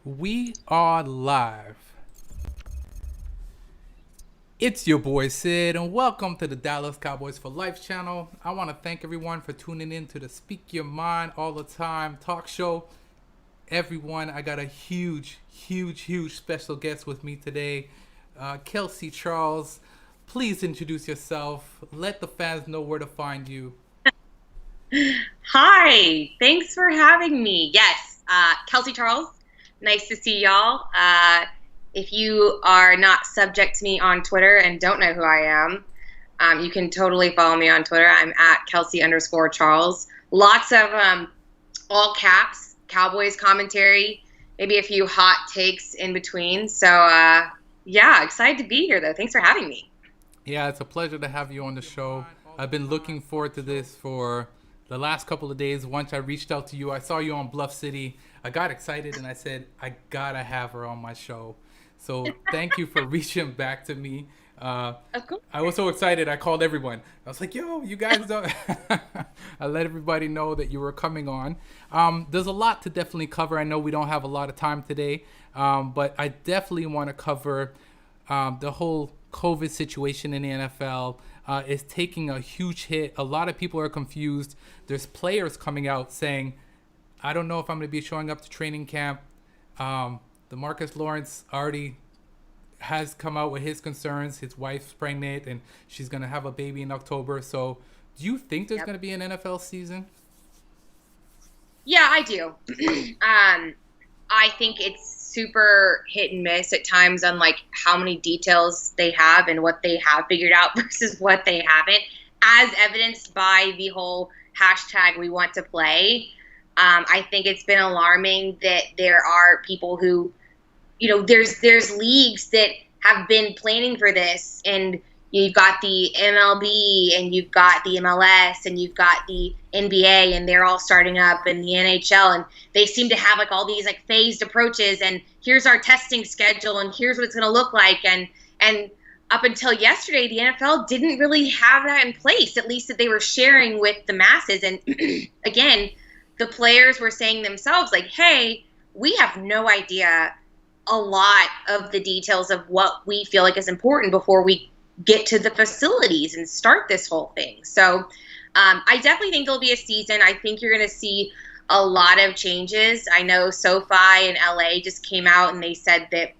We are live. It's your boy Sid, and welcome to the Dallas Cowboys for Life channel. I want to thank everyone for tuning in to the Speak Your Mind All the Time talk show. Everyone, I got a huge special guest with me today, Kelsey Charles. Please introduce yourself. Let the fans know where to find you. Hi, thanks for having me. Yes, Kelsey Charles. Nice to see y'all. If you are not subject to me on Twitter and don't know who I am, you can totally follow me on Twitter. I'm at Kelsey_Charles. Lots of all caps, Cowboys commentary, maybe a few hot takes in between. So, yeah, excited to be here, though. Thanks for having me. Yeah, it's a pleasure to have you on the show. I've been looking forward to this for the last couple of days. Once I reached out to you, I saw you on Bluff City. I got excited and I said, I gotta have her on my show. So thank you for reaching back to me. Of course. I was so excited. I called everyone. I was like, yo, you guys don't. I let everybody know that you were coming on. There's a lot to definitely cover. I know we don't have a lot of time today, but I definitely want to cover the whole COVID situation in the NFL. Is taking a huge hit. A lot of people are confused. There's players coming out saying, I don't know if I'm going to be showing up to training camp. DeMarcus Lawrence already has come out with his concerns. His wife's pregnant and she's going to have a baby in October. So do you think there's going to be an NFL season? Yeah, I do. I think it's super hit and miss at times on like how many details they have and what they have figured out versus what they haven't, as evidenced by the whole hashtag we want to play. I think it's been alarming that there are people who, there's leagues that have been planning for this, and you've got the MLB and you've got the MLS and you've got the NBA, and they're all starting up, and the NHL, and they seem to have like all these like phased approaches, and here's our testing schedule and here's what it's going to look like. And up until yesterday, the NFL didn't really have that in place, at least that they were sharing with the masses. And again, the players were saying themselves like, hey, we have no idea a lot of the details of what we feel like is important before we get to the facilities and start this whole thing. So I definitely think there'll be a season. I think you're going to see a lot of changes. I know SoFi in LA just came out and they said that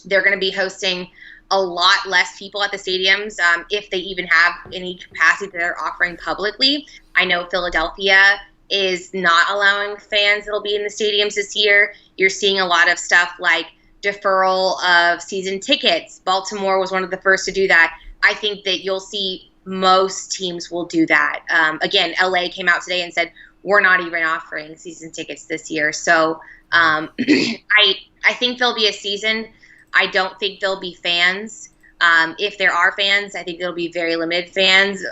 they're going to be hosting a lot less people at the stadiums, if they even have any capacity that they're offering publicly. I know Philadelphia is not allowing fans that'll be in the stadiums this year. You're seeing a lot of stuff like deferral of season tickets. Baltimore was one of the first to do that. I think that you'll see most teams will do that. Again, LA came out today and said, we're not even offering season tickets this year. So I think there'll be a season. I don't think there'll be fans. If there are fans, I think there'll be very limited fans.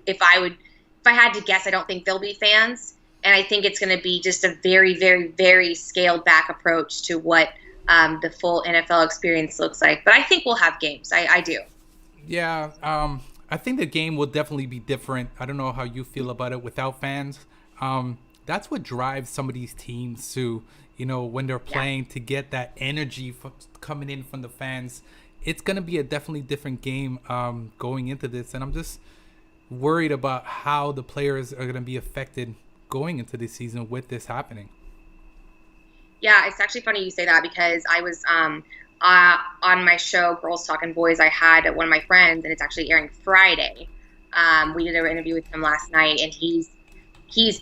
If I had to guess, I don't think there'll be fans. And I think it's going to be just a very, very, very scaled back approach to what the full NFL experience looks like. But I think we'll have games. I do. Yeah, I think the game will definitely be different. I don't know how you feel about it without fans. That's what drives some of these teams to, when they're playing, to get that energy coming in from the fans. It's going to be a definitely different game going into this. And I'm just worried about how the players are going to be affected going into this season with this happening. Yeah, it's actually funny you say that, because I was on my show, Girls Talking Boys. I had one of my friends, and it's actually airing Friday. We did an interview with him last night, and he's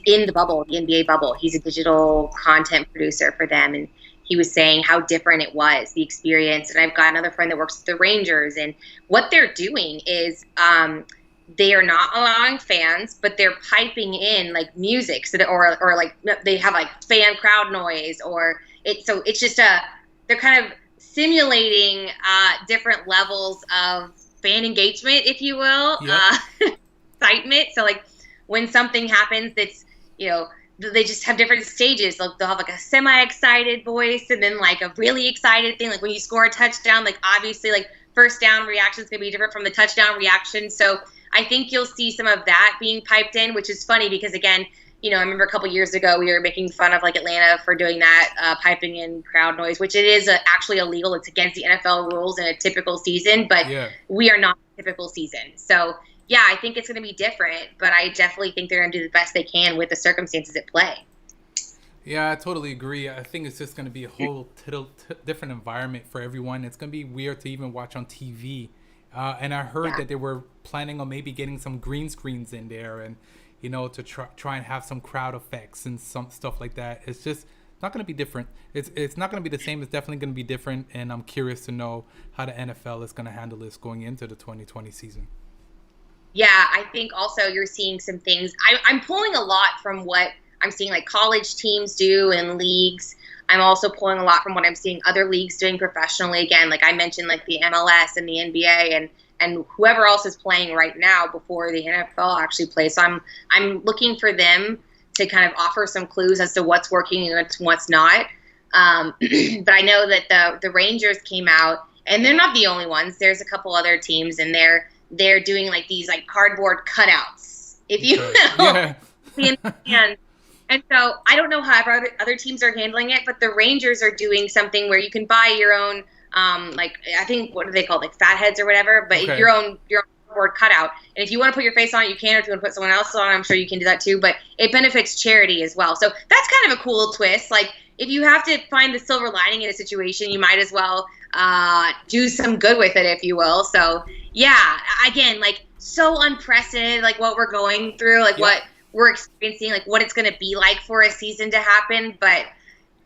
in the bubble, the NBA bubble. He's a digital content producer for them, and he was saying how different it was, the experience. And I've got another friend that works at the Rangers, and what they're doing is they are not allowing fans, but they're piping in like music, so that, or like they have like fan crowd noise, or it's just they're kind of simulating different levels of fan engagement, if you will, excitement. So like when something happens that's, they just have different stages. They'll have like a semi-excited voice and then like a really excited thing. Like when you score a touchdown, like obviously like first down reaction is going to be different from the touchdown reaction. So I think you'll see some of that being piped in, which is funny because, again, I remember a couple years ago we were making fun of like Atlanta for doing that, piping in crowd noise, which it is actually illegal. It's against the NFL rules in a typical season, but we are not a typical season. So yeah, I think it's going to be different, but I definitely think they're going to do the best they can with the circumstances at play. Yeah, I totally agree. I think it's just going to be a whole different environment for everyone. It's going to be weird to even watch on TV. And I heard that they were planning on maybe getting some green screens in there and, to try and have some crowd effects and some stuff like that. It's just not going to be different. It's not going to be the same. It's definitely going to be different. And I'm curious to know how the NFL is going to handle this going into the 2020 season. Yeah, I think also you're seeing some things. I'm pulling a lot from what I'm seeing like college teams do in leagues. I'm also pulling a lot from what I'm seeing other leagues doing professionally. Again, like I mentioned, like the MLS and the NBA and whoever else is playing right now before the NFL actually plays. So I'm looking for them to kind of offer some clues as to what's working and what's not. But I know that the Rangers came out, and they're not the only ones. There's a couple other teams, and they're doing like these like cardboard cutouts, if you will. And so I don't know how other teams are handling it, but the Rangers are doing something where you can buy your own, like I think what do they call it, like fatheads or whatever, but your own cardboard cutout. And if you want to put your face on it, you can. Or if you want to put someone else on it, I'm sure you can do that too. But it benefits charity as well. So that's kind of a cool twist. Like if you have to find the silver lining in a situation, you might as well do some good with it, if you will. So yeah, again, like so unprecedented, like what we're going through, like what we're experiencing, like what it's going to be like for a season to happen. But,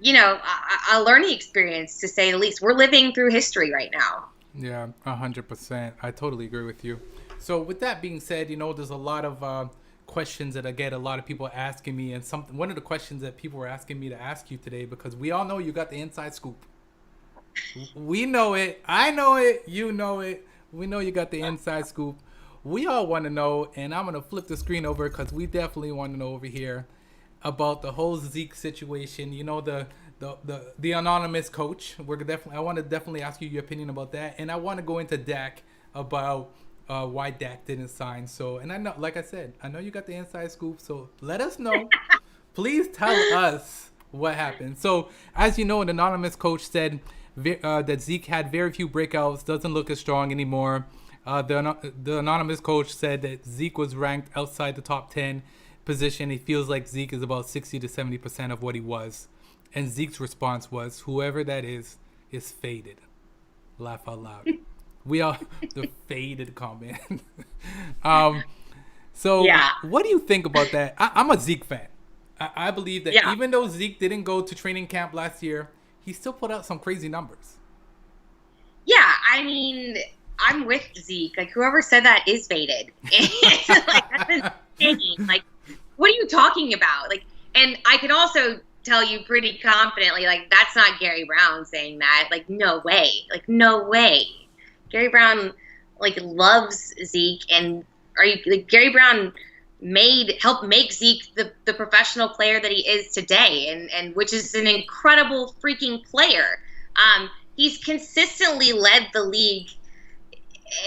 a learning experience, to say the least. We're living through history right now. Yeah, 100%. I totally agree with you. So with that being said, there's a lot of questions that I get a lot of people asking me. And one of the questions that people were asking me to ask you today, because we all know you got the inside scoop. We know it. I know it. You know it. We know you got the inside scoop. We all want to know, and I'm going to flip the screen over because we definitely want to know over here about the whole Zeke situation. The anonymous coach. I want to definitely ask you your opinion about that, and I want to go into Dak about why Dak didn't sign. So, and I know, like I said, I know you got the inside scoop. So let us know. Please tell us what happened. So, as you know, an anonymous coach said that Zeke had very few breakouts, doesn't look as strong anymore. The anonymous coach said that Zeke was ranked outside the top 10 position. He feels like Zeke is about 60 to 70% of what he was. And Zeke's response was, whoever that is faded. Laugh out loud. We are the faded comment. What do you think about that? I'm a Zeke fan. I believe that even though Zeke didn't go to training camp last year, he still put out some crazy numbers. Yeah, I mean, I'm with Zeke. Like, whoever said that is faded. Like, that's insane. Like, what are you talking about? Like, and I can also tell you pretty confidently, like, that's not Gary Brown saying that. Like, no way. Like, no way. Gary Brown, like, loves Zeke, and Gary Brown helped make Zeke the professional player that he is today, and which is an incredible freaking player. He's consistently led the league.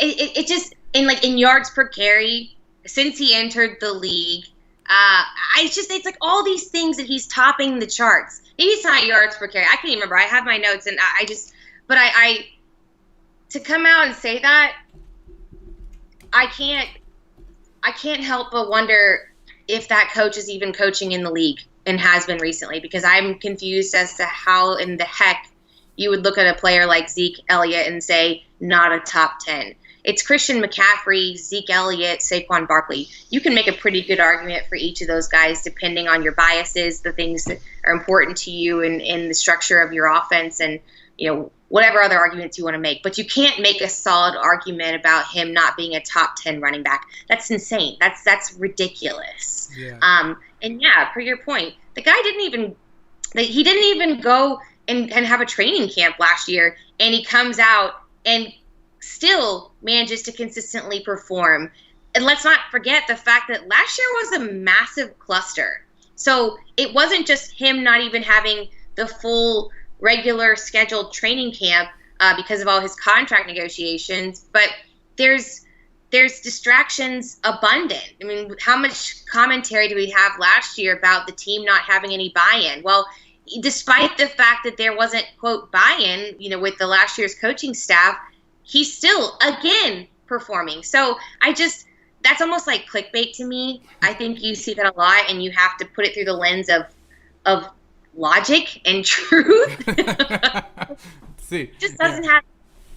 It just in yards per carry since he entered the league. It's like all these things that he's topping the charts. Maybe it's not yards per carry. I can't even remember. I have my notes, and I to come out and say that, I can't help but wonder if that coach is even coaching in the league and has been recently, because I'm confused as to how in the heck you would look at a player like Zeke Elliott and say, not a top 10. It's Christian McCaffrey, Zeke Elliott, Saquon Barkley. You can make a pretty good argument for each of those guys depending on your biases, the things that are important to you in the structure of your offense, and whatever other arguments you want to make. But you can't make a solid argument about him not being a top 10 running back. That's insane. That's ridiculous. Yeah. And yeah, per your point, the guy didn't even go and have a training camp last year, and he comes out and still manages to consistently perform. And let's not forget the fact that last year was a massive cluster. So it wasn't just him not even having the full regular scheduled training camp because of all his contract negotiations, but there's there's distractions abundant. I mean, how much commentary do we have last year about the team not having any buy-in? Well, despite the fact that there wasn't, quote, buy-in, with the last year's coaching staff, he's still, again, performing. So that's almost like clickbait to me. I think you see that a lot, and you have to put it through the lens of logic and truth. See, just doesn't have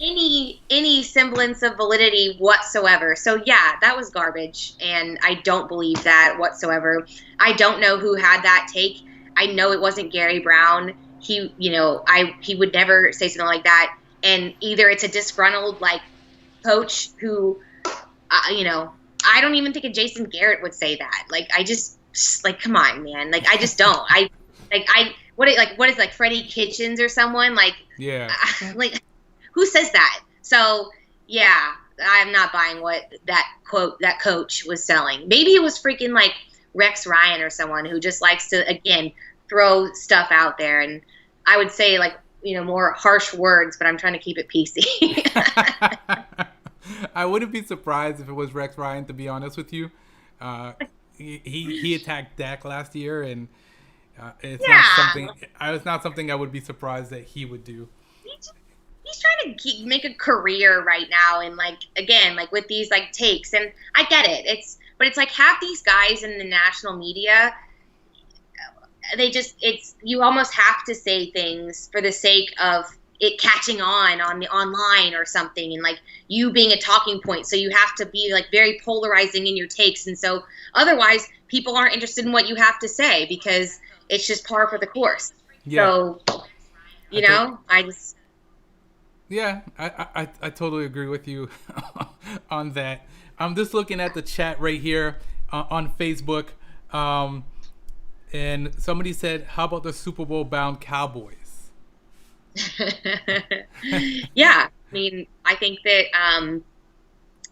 any semblance of validity whatsoever. So yeah, that was garbage, and I don't believe that whatsoever. I don't know who had that take. I know it wasn't Gary Brown. He would never say something like that. And either it's a disgruntled coach who, I don't even think a Jason Garrett would say that. Come on, man. I just don't. What is Freddie Kitchens or someone yeah. Who says that? So yeah, I'm not buying what that coach was selling. Maybe it was freaking Rex Ryan or someone who just likes to, again, throw stuff out there. And I would say more harsh words, but I'm trying to keep it PC. I wouldn't be surprised if it was Rex Ryan, to be honest with you. He attacked Dak last year, and it's not something I would be surprised that he would do. He's trying to make a career right now, and again, with these takes, and I get it. But it's half these guys in the national media, you almost have to say things for the sake of it catching on the online or something, and you being a talking point. So you have to be very polarizing in your takes, and so otherwise people aren't interested in what you have to say because it's just par for the course. Yeah. So Yeah, I totally agree with you on that. I'm just looking at the chat right here on Facebook, and somebody said, "How about the Super Bowl bound Cowboys?" Yeah, I mean, I think that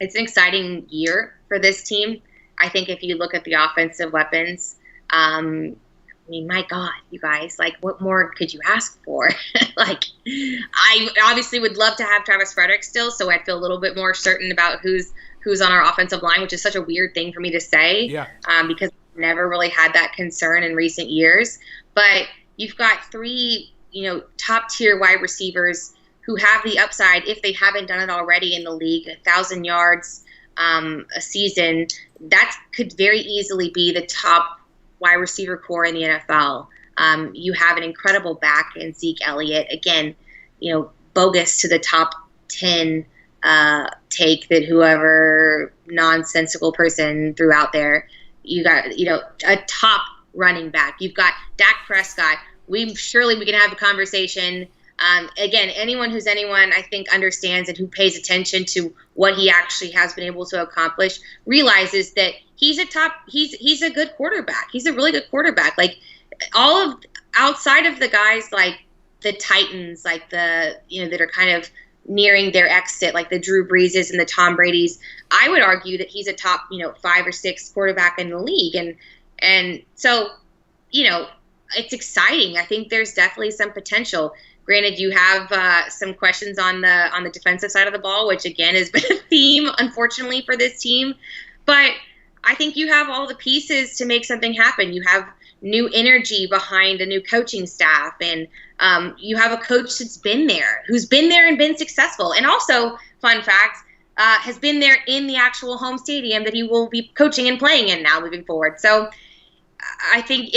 it's an exciting year for this team. I think if you look at the offensive weapons, I mean, my God, you guys, what more could you ask for? I obviously would love to have Travis Frederick still, so I'd feel a little bit more certain about who's on our offensive line, which is such a weird thing for me to say, because I've never really had that concern in recent years. But you've got three, top-tier wide receivers who have the upside, if they haven't done it already in the league, 1,000 yards a season. That could very easily be the top wide receiver core in the NFL. You have an incredible back in Zeke Elliott. Again, bogus to the top 10 take that whoever nonsensical person threw out there. You got, a top running back. You've got Dak Prescott. We can have a conversation. Again, anyone, I think, understands and who pays attention to what he actually has been able to accomplish realizes that he's a good quarterback. He's a really good quarterback. Outside of the guys the Titans, that are kind of nearing their exit, the Drew Breeses and the Tom Brady's, I would argue that he's a top, 5 or 6 quarterback in the league. And so, it's exciting. I think there's definitely some potential. Granted, you have some questions on the defensive side of the ball, which again has been a theme, unfortunately, for this team. But I think you have all the pieces to make something happen. You have new energy behind a new coaching staff, and you have a coach who's been there and been successful. And also, fun fact, has been there in the actual home stadium that he will be coaching and playing in now moving forward. So I think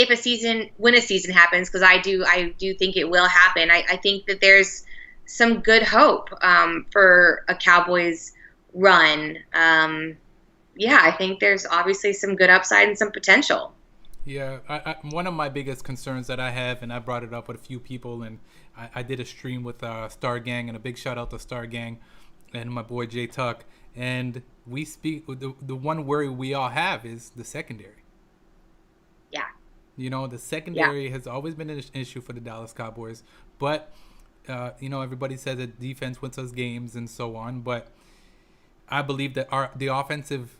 when a season happens, because I do think it will happen, I think that there's some good hope for a Cowboys run. I think there's obviously some good upside and some potential. Yeah, one of my biggest concerns that I have, and I brought it up with a few people, and I did a stream with Star Gang, and a big shout out to Star Gang and my boy Jay Tuck, and we speak, the one worry we all have is the secondary. Yeah. The secondary has always been an issue for the Dallas Cowboys, but everybody says that defense wins us games and so on, but I believe that the offensive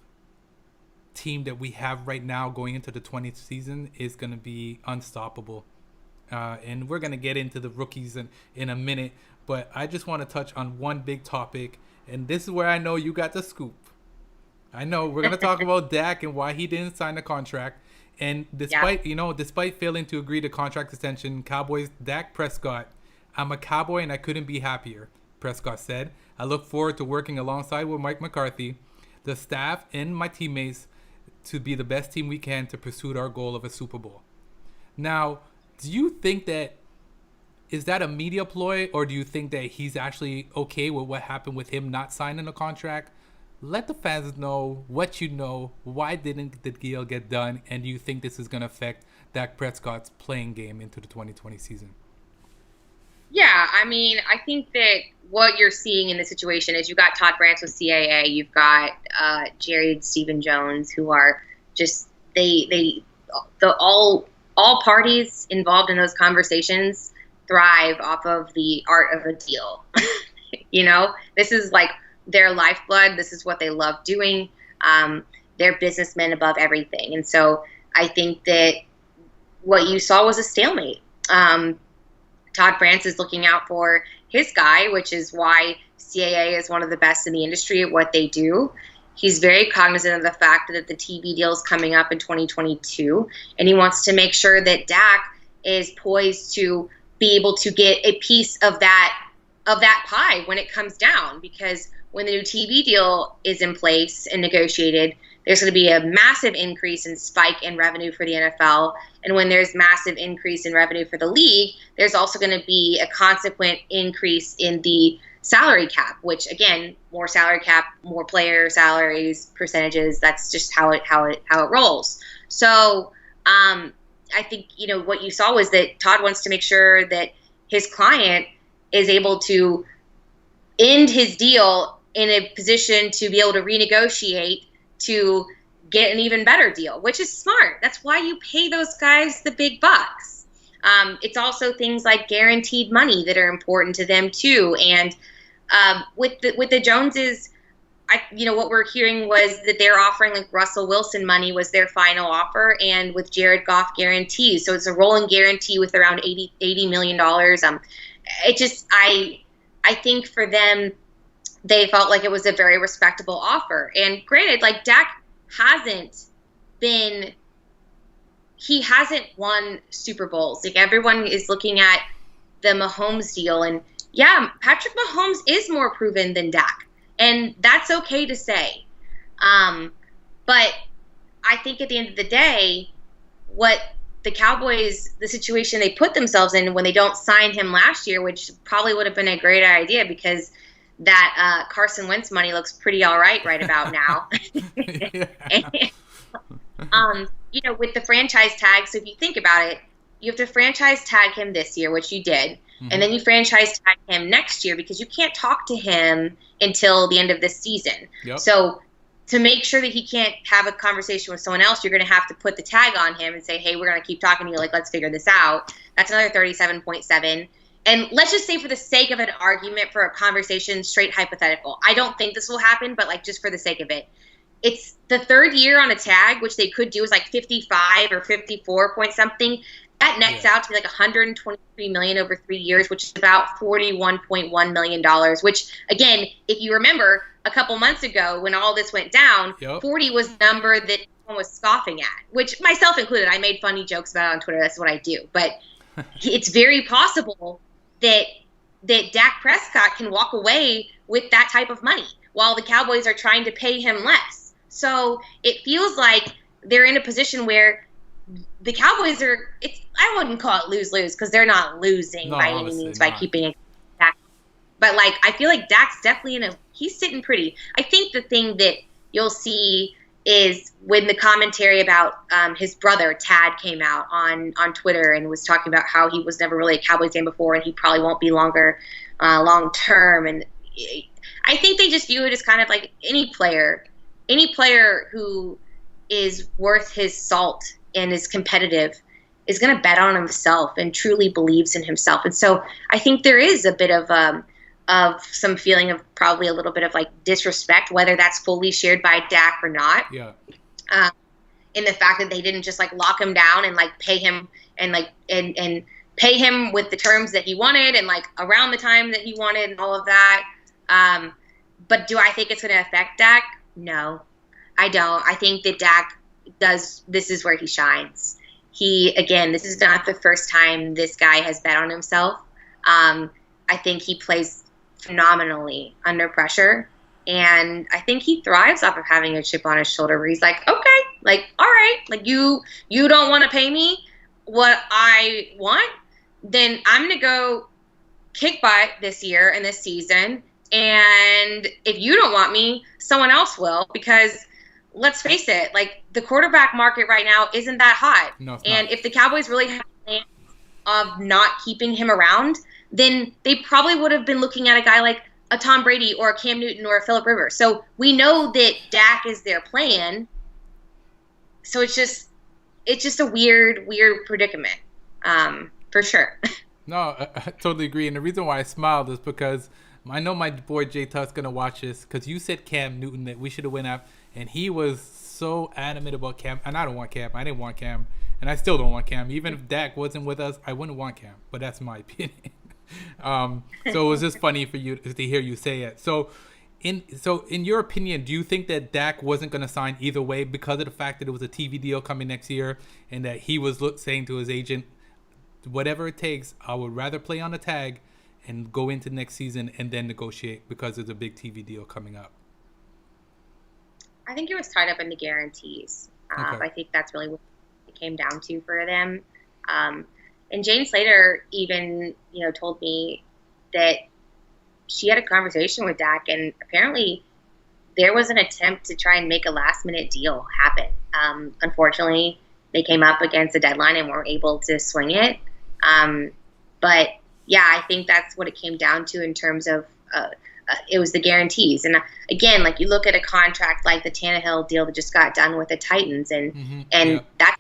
team that we have right now going into the 20th season is going to be unstoppable. And we're going to get into the rookies in a minute, but I just want to touch on one big topic, and this is where I know you got the scoop. I know we're gonna talk about Dak and why he didn't sign the contract. And Yeah. despite failing to agree to contract extension, Cowboys Dak Prescott, I'm a Cowboy and I couldn't be happier. Prescott said, I look forward to working alongside with Mike McCarthy, the staff, and my teammates to be the best team we can to pursue our goal of a Super Bowl. Now, do you think that is that a media ploy, or do you think that he's actually okay with what happened with him not signing a contract? Let the fans know what you know. Why didn't the deal get done? And do you think this is going to affect Dak Prescott's playing game into the 2020 season? Yeah, I mean, I think that what you're seeing in the situation is you've got Todd France with CAA, you've got Jared Stephen Jones, who are just all parties involved in those conversations thrive off of the art of a deal. This is like their lifeblood. This is what they love doing. They're businessmen above everything. And so I think that what you saw was a stalemate. Todd France is looking out for his guy, which is why CAA is one of the best in the industry at what they do. He's very cognizant of the fact that the TV deal is coming up in 2022, and he wants to make sure that Dak is poised to be able to get a piece of that pie when it comes down, because when the new TV deal is in place and negotiated, there's going to be a massive increase in spike in revenue for the NFL. And when there's massive increase in revenue for the league, there's also going to be a consequent increase in the salary cap, which again, more salary cap, more player salaries, percentages. That's just how it rolls. So I think, what you saw was that Todd wants to make sure that his client is able to end his deal in a position to be able to renegotiate to get an even better deal, which is smart. That's why you pay those guys the big bucks. It's also things like guaranteed money that are important to them too. And with the Joneses, what we're hearing was that they're offering like Russell Wilson money was their final offer, and with Jared Goff guarantees. So it's a rolling guarantee with around $80 million. I think for them, they felt like it was a very respectable offer. And granted, like Dak hasn't won Super Bowls. Like everyone is looking at the Mahomes deal, and yeah, Patrick Mahomes is more proven than Dak, and that's okay to say. But I think at the end of the day, what the Cowboys, the situation they put themselves in when they don't sign him last year, which probably would have been a great idea because that Carson Wentz money looks pretty all right about now. And, with the franchise tag, so if you think about it, you have to franchise tag him this year, which you did, and then you franchise tag him next year because you can't talk to him until the end of this season. Yep. So to make sure that he can't have a conversation with someone else, you're going to have to put the tag on him and say, hey, we're going to keep talking to you. Like, let's figure this out. That's another 37.7. And let's just say for the sake of an argument for a conversation, straight hypothetical. I don't think this will happen, but like just for the sake of it. It's the third year on a tag, which they could do is like 55 or 54 point something. That nets out to be like $123 million over 3 years, which is about $41.1 million, which again, if you remember a couple months ago when all this went down, 40 was the number that everyone was scoffing at, which myself included. I made funny jokes about it on Twitter. That's what I do. But it's very possible that Dak Prescott can walk away with that type of money while the Cowboys are trying to pay him less. So it feels like they're in a position where the Cowboys I wouldn't call it lose-lose because they're not losing by any means by keeping Dak. But like I feel like Dak's definitely he's sitting pretty. I think the thing that you'll see is when the commentary about his brother Tad came out on Twitter and was talking about how he was never really a Cowboys fan before and he probably won't be long term. And I think they just view it as kind of like any player who is worth his salt and is competitive is going to bet on himself and truly believes in himself. And so I think there is a bit of some feeling of probably a little bit of like disrespect, whether that's fully shared by Dak or not. Yeah. In the fact that they didn't just like lock him down and like pay him and like and pay him with the terms that he wanted and like around the time that he wanted and all of that. But do I think it's going to affect Dak? No. I don't. I think that Dak does. This is where he shines. Again, this is not the first time this guy has bet on himself. I think he plays phenomenally under pressure. And I think he thrives off of having a chip on his shoulder where he's like, okay, like, all right, like you don't want to pay me what I want, then I'm going to go kick butt this year and this season. And if you don't want me, someone else will, because let's face it, like the quarterback market right now isn't that hot. No, it's and not. if the Cowboys really had a plan of not keeping him around, then they probably would have been looking at a guy like a Tom Brady or a Cam Newton or a Phillip Rivers. So we know that Dak is their plan. So it's just a weird predicament, for sure. No, I totally agree. And the reason why I smiled is because I know my boy Jay Tuck's going to watch this, because you said Cam Newton that we should have went up, and he was so adamant about Cam. And I don't want Cam. I didn't want Cam. And I still don't want Cam. Even if Dak wasn't with us, I wouldn't want Cam. But that's my opinion. So it was just funny for you to hear you say it. So in your opinion, do you think that Dak wasn't going to sign either way because of the fact that it was a TV deal coming next year, and that he was saying to his agent, whatever it takes, I would rather play on the tag and go into next season and then negotiate because there's a big TV deal coming up? I think it was tied up in the guarantees. Okay. I think that's really what it came down to for them. And Jane Slater even, told me that she had a conversation with Dak, and apparently there was an attempt to try and make a last-minute deal happen. Unfortunately, they came up against a deadline and weren't able to swing it. But, yeah, I think that's what it came down to in terms of it was the guarantees. And, again, like you look at a contract like the Tannehill deal that just got done with the Titans, and that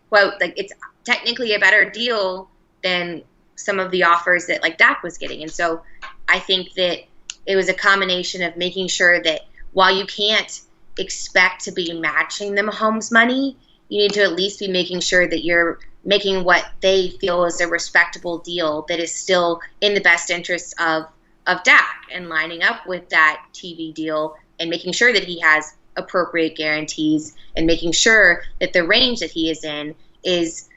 quote, like it's technically a better deal than some of the offers that like Dak was getting. And so I think that it was a combination of making sure that while you can't expect to be matching the Mahomes money, you need to at least be making sure that you're making what they feel is a respectable deal that is still in the best interest of Dak, and lining up with that TV deal and making sure that he has appropriate guarantees, and making sure that the range that he is in is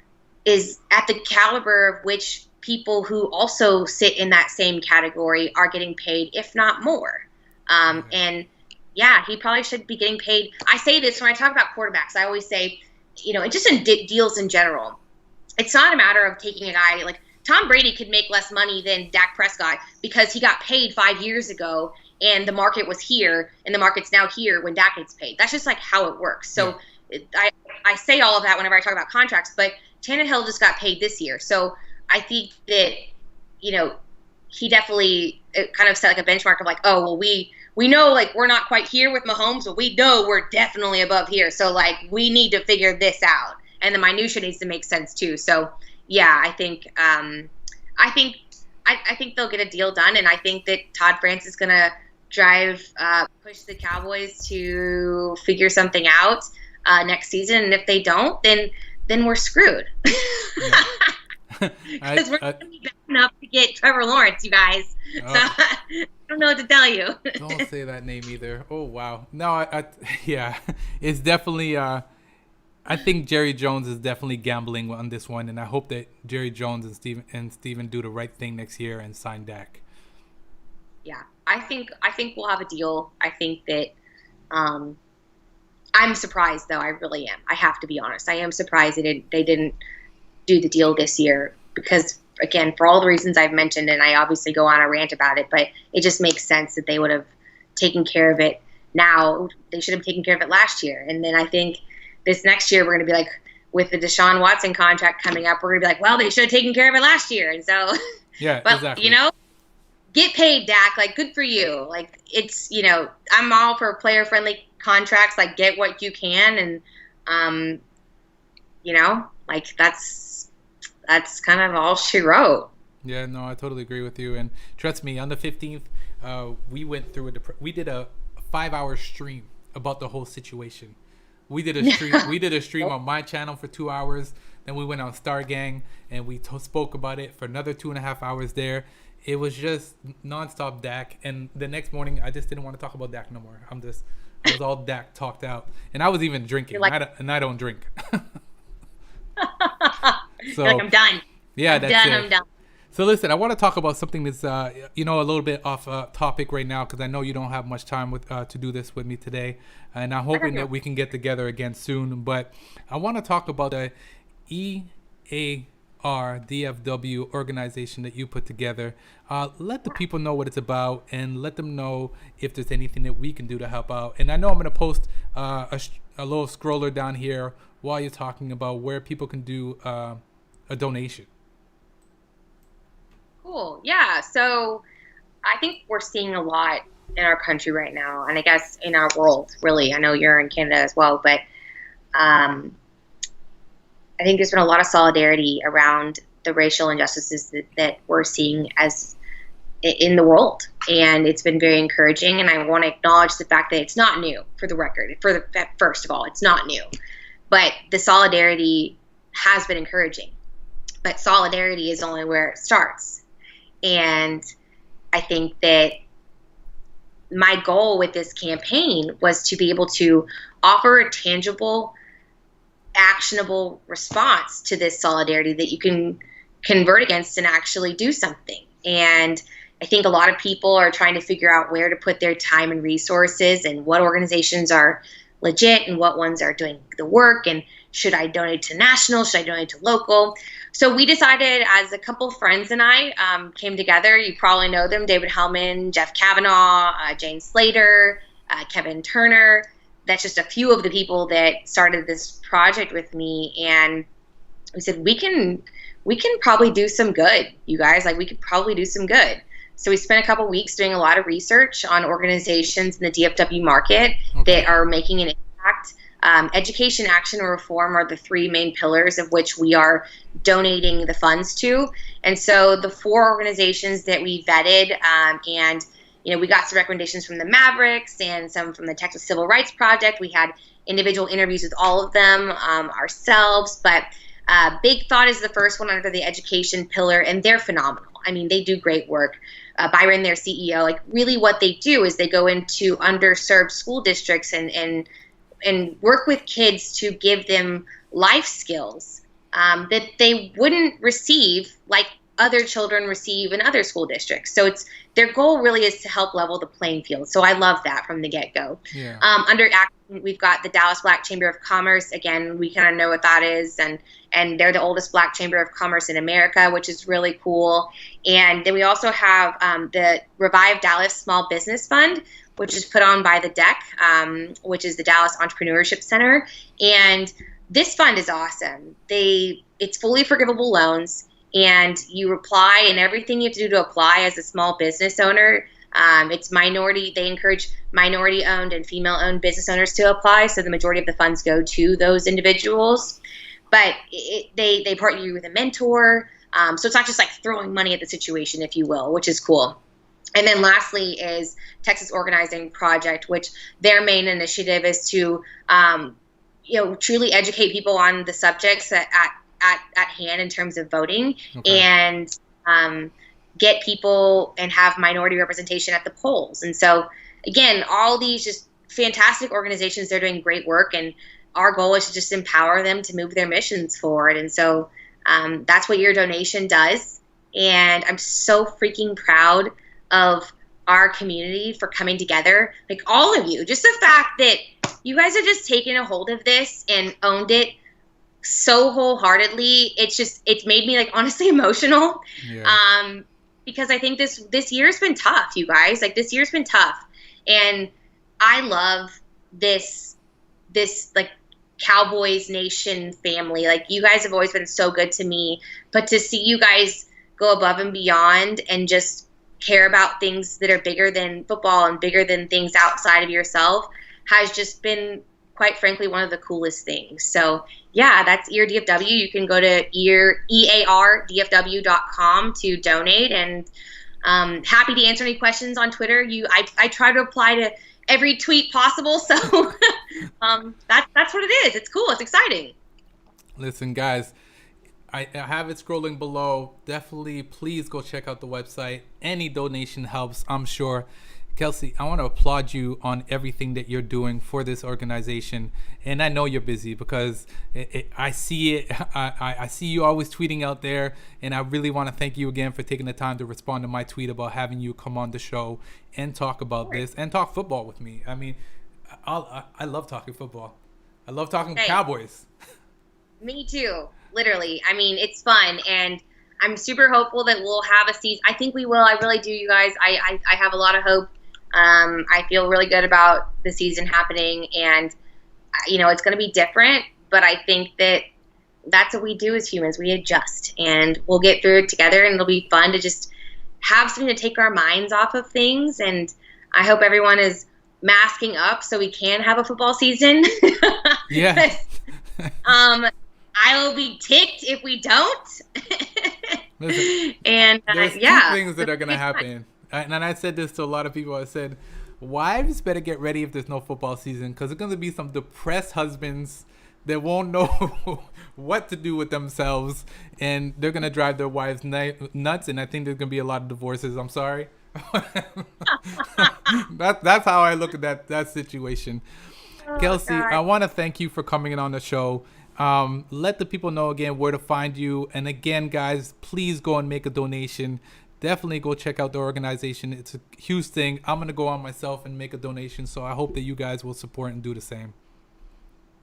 at the caliber of which people who also sit in that same category are getting paid, if not more. And yeah, he probably should be getting paid. I say this when I talk about quarterbacks. I always say, just in deals in general, it's not a matter of taking a guy like Tom Brady could make less money than Dak Prescott because he got paid 5 years ago and the market was here and the market's now here when Dak gets paid. That's just like how it works. So I say all of that whenever I talk about contracts, but Tannehill just got paid this year. So I think that, he definitely kind of set like a benchmark of like, oh, well, we know like we're not quite here with Mahomes, but we know we're definitely above here. So like we need to figure this out. And the minutia needs to make sense too. So yeah, I think they'll get a deal done, and I think that Todd France is gonna push the Cowboys to figure something out next season. And if they don't, then we're screwed. Because we're going to be bad enough to get Trevor Lawrence, you guys. So I don't know what to tell you. Don't say that name either. Oh, wow. No, it's definitely I think Jerry Jones is definitely gambling on this one, and I hope that Jerry Jones and Steven do the right thing next year and sign Dak. Yeah, I think we'll have a deal. I think that I'm surprised, though. I really am. I have to be honest. I am surprised they didn't do the deal this year because, again, for all the reasons I've mentioned, and I obviously go on a rant about it, but it just makes sense that they would have taken care of it now. They should have taken care of it last year. And then I think this next year we're going to be like, with the Deshaun Watson contract coming up, we're going to be like, well, they should have taken care of it last year. And so, yeah, but, exactly. Get paid, Dak. Like, good for you. Like, it's, I'm all for player-friendly contracts. Like, get what you can. And, like, that's kind of all she wrote. Yeah, no, I totally agree with you. And trust me, on the 15th, we went through we did a 5-hour stream about the whole situation. We did a stream on my channel for 2 hours. Then we went on Star Gang and we spoke about it for another 2.5 hours there. It was just nonstop Dak. And the next morning, I just didn't want to talk about Dak no more. I was all talked out, and I was even drinking. Like, I don't drink. So you're like, I'm done. Yeah, I'm done. So listen, I want to talk about something that's a little bit off topic right now, because I know you don't have much time to do this with me today, and I'm hoping that we can get together again soon. But I want to talk about the DFW organization that you put together. Let the people know what it's about, and let them know if there's anything that we can do to help out. And I know I'm going to post a little scroller down here while you're talking about where people can do a donation. Cool. Yeah. So I think we're seeing a lot in our country right now, and I guess in our world, really. I know you're in Canada as well, but I think there's been a lot of solidarity around the racial injustices that we're seeing as in the world, and it's been very encouraging. And I want to acknowledge the fact that it's not new. For the record, first of all, it's not new, but the solidarity has been encouraging. But solidarity is only where it starts. And I think that my goal with this campaign was to be able to offer a tangible, actionable response to this solidarity that you can convert against and actually do something. And I think a lot of people are trying to figure out where to put their time and resources, and what organizations are legit and what ones are doing the work, and should I donate to national, should I donate to local? So we decided, as a couple friends and I came together. You probably know them: David Hellman, Jeff Kavanaugh, Jane Slater, Kevin Turner. That's just a few of the people that started this project with me. And we said, we can probably do some good, you guys. Like, we could probably do some good. So we spent a couple weeks doing a lot of research on organizations in the DFW market that are making an impact. Education, action, and reform are the three main pillars of which we are donating the funds to. And so the four organizations that we vetted, and we got some recommendations from the Mavericks and some from the Texas Civil Rights Project. We had individual interviews with all of them ourselves, but Big Thought is the first one under the education pillar, and they're phenomenal. I mean, they do great work. Byron, their CEO, like, really what they do is they go into underserved school districts and work with kids to give them life skills that they wouldn't receive like other children receive in other school districts. So their goal really is to help level the playing field. So I love that from the get-go. Yeah. Under action, we've got the Dallas Black Chamber of Commerce. Again, we kind of know what that is, and they're the oldest Black Chamber of Commerce in America, which is really cool. And then we also have the Revive Dallas Small Business Fund, which is put on by the DEC, which is the Dallas Entrepreneurship Center. And this fund is awesome. It's fully forgivable loans, and you apply, and everything you have to do to apply as a small business owner, it's minority. They encourage minority-owned and female-owned business owners to apply, so the majority of the funds go to those individuals. But they partner you with a mentor, so it's not just like throwing money at the situation, if you will, which is cool. And then lastly is Texas Organizing Project, which their main initiative is to, truly educate people on the subjects at hand in terms of voting, and get people and have minority representation at the polls. And so, again, all these just fantastic organizations, they're doing great work, and our goal is to just empower them to move their missions forward. And so that's what your donation does. And I'm so freaking proud of our community for coming together, like all of you. Just the fact that you guys have just taken a hold of this and owned it so wholeheartedly, it's made me, like, honestly emotional. Yeah. Because I think this year's been tough, you guys. Like, this year's been tough, and I love this like Cowboys Nation family. Like, you guys have always been so good to me, but to see you guys go above and beyond and just care about things that are bigger than football and bigger than things outside of yourself has just been, quite frankly, one of the coolest things. So yeah, that's EAR DFW. You can go to EARDFW.com to donate, and happy to answer any questions on Twitter. I try to reply to every tweet possible, so that's what it is. It's cool. It's exciting. Listen, guys, I have it scrolling below. Definitely, please go check out the website. Any donation helps, I'm sure. Kelsey, I want to applaud you on everything that you're doing for this organization. And I know you're busy because I see it. I see you always tweeting out there. And I really want to thank you again for taking the time to respond to my tweet about having you come on the show and talk about this and talk football with me. I mean, I love talking football. I love talking Cowboys. Me too, literally. I mean, it's fun. And I'm super hopeful that we'll have a season. I think we will. I really do, you guys. I have a lot of hope. I feel really good about the season happening, and it's going to be different, but I think that that's what we do as humans. We adjust, and we'll get through it together, and it'll be fun to just have something to take our minds off of things. And I hope everyone is masking up so we can have a football season. Yeah. I will be ticked if we don't. Listen, and there's two things that are going to happen. And I said this to a lot of people. I said, wives better get ready if there's no football season, because there's going to be some depressed husbands that won't know what to do with themselves, and they're going to drive their wives nuts, and I think there's going to be a lot of divorces. I'm sorry. That's how I look at that situation. Oh, Kelsey, God. I want to thank you for coming in on the show. Let the people know again where to find you. And again, guys, please go and make a donation. Definitely go check out the organization. It's a huge thing. I'm going to go on myself and make a donation. So I hope that you guys will support and do the same.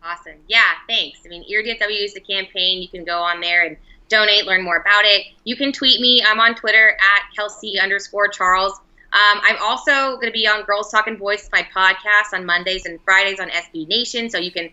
Awesome. Yeah, thanks. I mean, EarDFW is the campaign. You can go on there and donate, learn more about it. You can tweet me. I'm on Twitter at Kelsey_Charles. I'm also going to be on Girls Talking Boys, my podcast, on Mondays and Fridays on SB Nation. So you can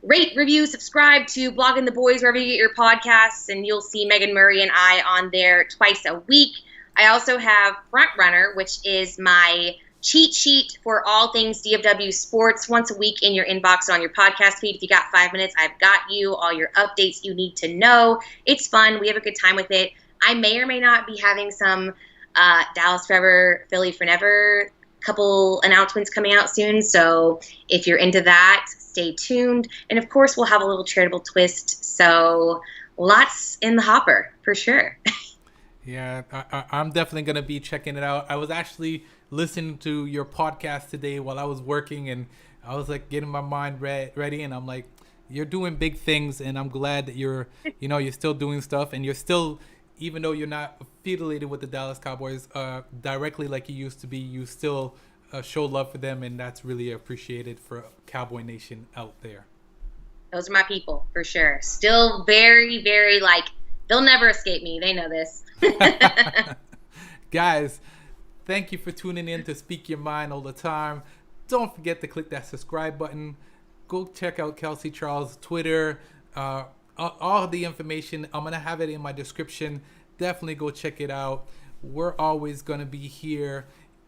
rate, review, subscribe to Blogging the Boys wherever you get your podcasts, and you'll see Megan Murray and I on there twice a week. I also have Front Runner, which is my cheat sheet for all things DFW sports, once a week in your inbox and on your podcast feed. If you got 5 minutes, I've got you, all your updates you need to know. It's fun. We have a good time with it. I may or may not be having some Dallas Forever, Philly for Never couple announcements coming out soon. So if you're into that, stay tuned. And of course, we'll have a little charitable twist. So lots in the hopper for sure. Yeah, I'm definitely going to be checking it out. I was actually listening to your podcast today while I was working, and I was like getting my mind ready. And I'm like, you're doing big things, and I'm glad that you're still doing stuff, and you're still, even though you're not affiliated with the Dallas Cowboys directly like you used to be, you still show love for them, and that's really appreciated for Cowboy Nation out there. Those are my people, for sure. Still very, very, they'll never escape me. They know this. Guys, thank you for tuning in to Speak Your Mind all the time. Don't forget to click that subscribe button. Go check out Kelsey Charles' Twitter. All the information, I'm going to have it in my description. Definitely go check it out. We're always going to be here.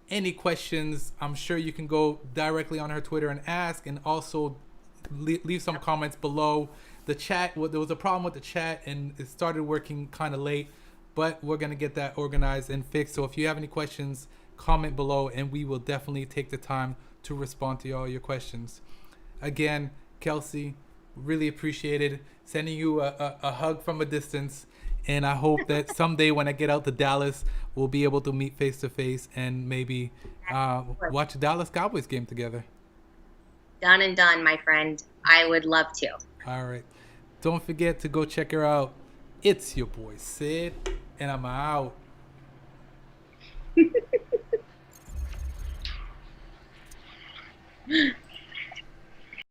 Any questions, I'm sure you can go directly on her Twitter and ask, and also leave some comments below. The chat, there was a problem with the chat, and it started working kind of late, but we're going to get that organized and fixed. So if you have any questions, comment below, and we will definitely take the time to respond to all your questions. Again, Kelsey, really appreciate it. Sending you a hug from a distance, and I hope that someday when I get out to Dallas, we'll be able to meet face to face and maybe watch a Dallas Cowboys game together. Done and done, my friend. I would love to. All right. Don't forget to go check her out. It's your boy Sid, and I'm out.